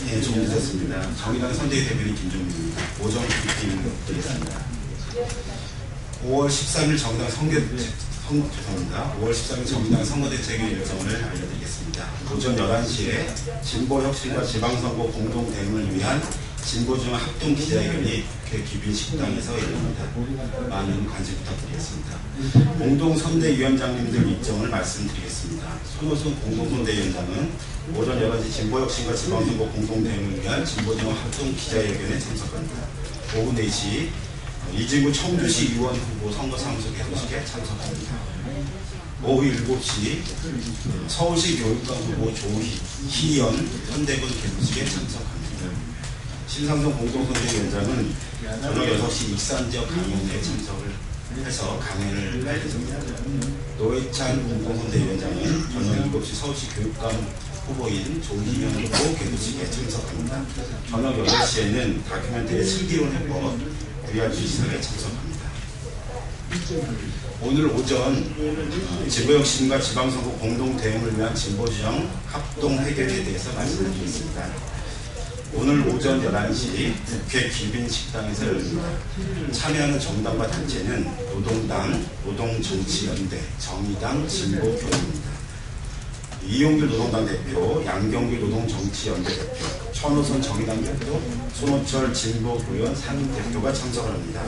네, 좀 늦었습니다. 정의당 선대위 대변인 김종민입니다. 오전 브리핑 드리겠습니다. 5월 13일 정의당 죄송합니다. 5월 13일 정의당 선거대책의 일정을 알려드리겠습니다. 오전 11시에 진보혁신과 지방선거 공동대응을 위한 진보중 합동 기자회견이 국회 귀빈식당에서 열립니다. 많은 관심 부탁드리겠습니다. 공동선대위원장님들 일정을 말씀드리겠습니다. 손호순 공동선대위원장은 오전 11시 진보혁신과 지방선거 공동대응을 위한 진보중 합동 기자회견에 참석합니다. 오후 4시 이진구 청주시 의원 후보 선거사무소 개소식에 참석합니다. 오후 7시 서울시 교육감 후보 조희연 선대본 개소식에 참석합니다. 신상성 공동선대위원장은 저녁 6시 익산지역 강연에 참석을 해서 강연을 할 예정입니다. 노회찬 공동선대위원장은 저녁 7시 서울시 교육감 후보인 조희연 후보 개소식에 참석합니다. 저녁 8시에는 다큐멘터리 슬기로운 해법 VRG시설에 참석합니다. 오늘 오전 진보혁신과 지방선거 공동대응을 위한 진보지정 합동회견에 대해서 말씀드리겠습니다. 오늘 오전 11시 국회 귀빈식당에서 열립니다. 참여하는 정당과 단체는 노동당, 노동정치연대, 정의당, 진보교회입니다. 이용길 노동당 대표, 양경길 노동정치연대 대표, 천호선 정의당 대표, 손호철 진보교원 상임대표가 참석을 합니다.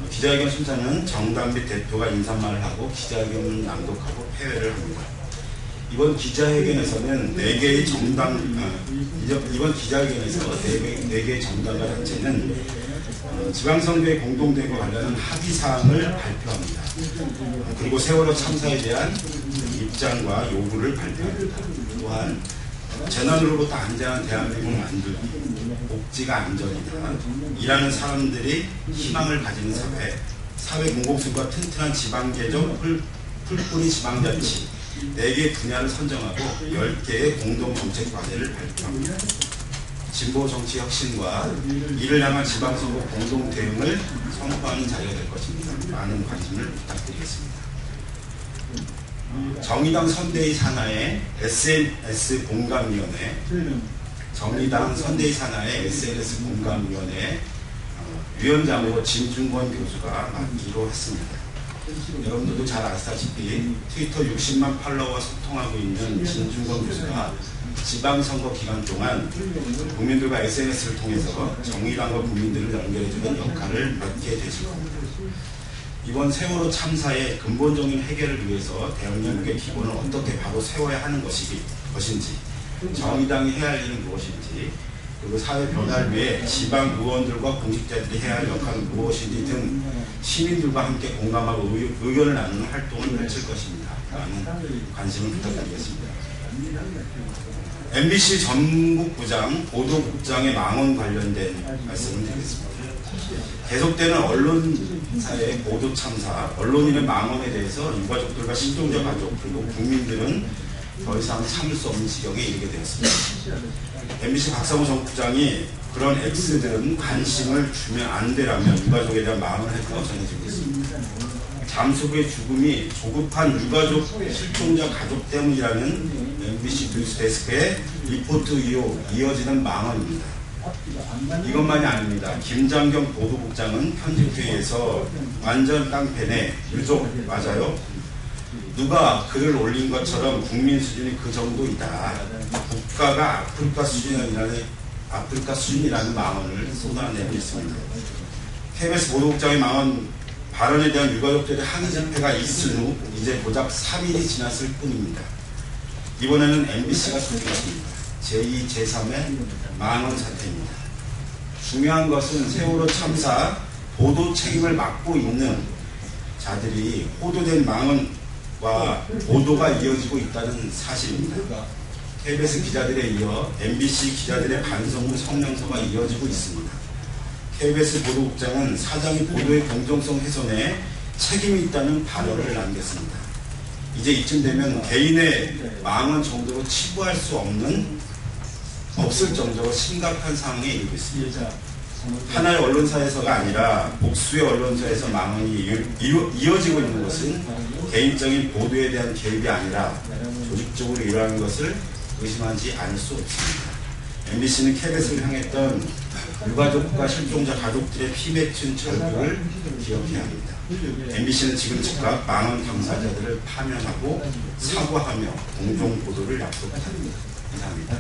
기자회견 순서는 정당 및 대표가 인사말을 하고 기자회견을 낭독하고 폐회를 합니다. 이번 기자회견에서는 4개의 정당과 단체는 지방선거의 공동대응과 관련한 합의사항을 발표합니다. 그리고 세월호 참사에 대한 입장과 요구를 발표합니다. 또한 재난으로부터 안전한 대한민국을 만들기, 복지가 안전이다, 일하는 사람들이 희망을 가지는 사회 공공성과 튼튼한 지방개정, 풀뿌리 지방자치 4개의 분야를 선정하고 10개의 공동정책 과제를 발표합니다. 진보정치혁신과 이를 향한 지방선거 공동대응을 선포하는 자리가 될 것입니다. 많은 관심을 부탁드리겠습니다. 정의당 선대위 산하의 SNS 공감위원회, 정의당 선대위 산하의 SNS 공감위원회 위원장으로 진중권 교수가 맡기로 했습니다. 여러분들도 잘 아시다시피 트위터 60만 팔로워와 소통하고 있는 진중권 교수가 지방선거 기간 동안 국민들과 SNS를 통해서 정의당과 국민들을 연결해주는 역할을 맡게 되실 겁니다. 이번 세월호 참사의 근본적인 해결을 위해서 대한민국의 기본을 어떻게 바로 세워야 하는 것인지, 정의당이 해야 할 일은 무엇인지, 그리고 사회 변화를 위해 지방 의원들과 공직자들이 해야 할 역할은 무엇인지 등 시민들과 함께 공감하고 의견을 나누는 활동을 펼칠 것입니다. 많은 관심을 부탁드리겠습니다. MBC 전국부장, 보도국장의 망언 관련된 말씀을 드리겠습니다. 계속되는 언론사의 보도 참사, 언론인의 망언에 대해서 유가족들과 실종자 가족 그리고 국민들은 더 이상 참을 수 없는 지경에 이르게 되었습니다. MBC 박상호 전국부장이 그런 X들은 관심을 주면 안 되라면 유가족에 대한 마음을 했다고 전해지고 있습니다. 잠수부의 죽음이 조급한 유가족 실종자 가족 때문이라는 MBC 뉴스데스크의 리포트 이후 이어지는 망언입니다. 이것만이 아닙니다. 김장경 보도국장은 편집회의에서 완전 깡패네, 유족 맞아요? 누가 글을 올린 것처럼 국민 수준이 그 정도이다. 국가가 아프리카 수준이라는 망언을 쏟아내고 있습니다. KBS 보도국장의 망언 발언에 대한 유가족들의 항의 집회가 있은 후 이제 고작 3일이 지났을 뿐입니다. 이번에는 MBC가 속했습니다. 제2, 제3의 망언 사태입니다. 중요한 것은 세월호 참사 보도 책임을 맡고 있는 자들이 호도된 망언과 보도가 이어지고 있다는 사실입니다. KBS 기자들에 이어 MBC 기자들의 반성 후 성명서가 이어지고 있습니다. KBS 보도국장은 사장이 보도의 공정성 훼손에 책임이 있다는 발언을 남겼습니다. 이제 이쯤 되면 개인의 망언 정도로 치부할 수 없을 정도로 심각한 상황에 이르고 있습니다. 하나의 언론사에서가 아니라 복수의 언론사에서 망언이 이어지고 있는 것은 개인적인 보도에 대한 개입이 아니라 조직적으로 일어나는 것을 의심하지 않을 수 없습니다. MBC는 KBS를 향했던 유가족과 실종자 가족들의 피 맺힌 절규를 기억해야 합니다. MBC는 지금 즉각 망원 당사자들을 파면하고 사과하며 공정 보도를 약속합니다. 감사합니다.